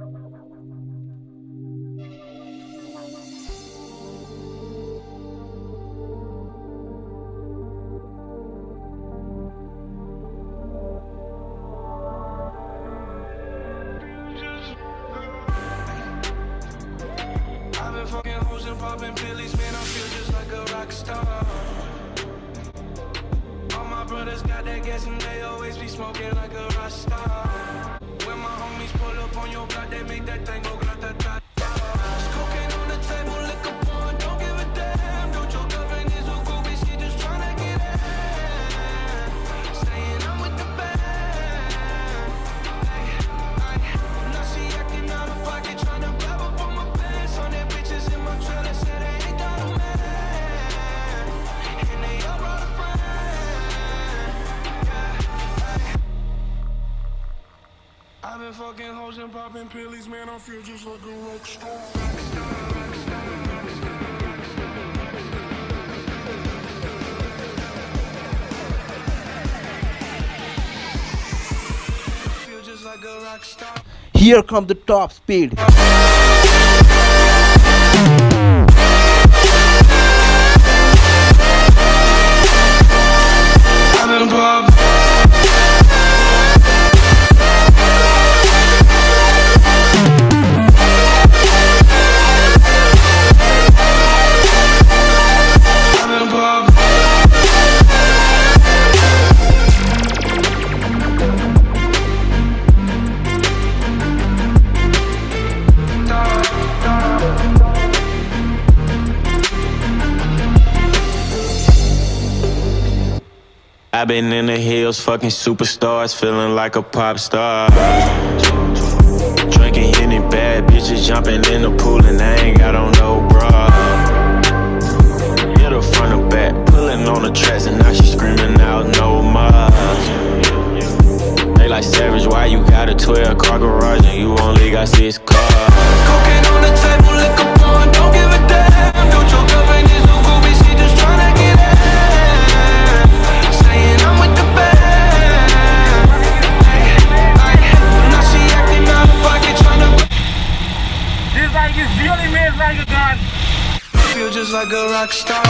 I've been fucking hoes and popping pillies, man, I feel just like a rock star. All my brothers got that gas and they always be smoking like a rock star. When my homies pull up on your block, they make that thing go grata-ta-ta. Cocaine on the table, liquor porn, don't give a damn. Don't your girlfriend is a groupie, she just tryna get in. Saying I'm with the band. Now she acting out of pocket, tryna grab up on my pants. On their bitches in my trailer, said they ain't got a man. And they all brought a friend. I've been fucking hoes and popping pillies, man, I feel just like a rock star. Feel just like a rock star. Here comes the top speed. I've been pop. I've been in the hills, fucking superstars, feeling like a pop star. Drinking Henny, bad bitches jumping in the pool, and I ain't got on no bra. Hit her front or back, pulling on the tracks, and now she screaming out no more. They like Savage, why you got a 12-car garage and you only got 6 cars? Cocaine on the table, liquor porn, don't give a damn. Don't your girlfriend is a groupie, she just tryna get in. Saying I'm with the band. Now she acting out of pocket, tryna. This like is really made like a gun. Feel just like a rock star.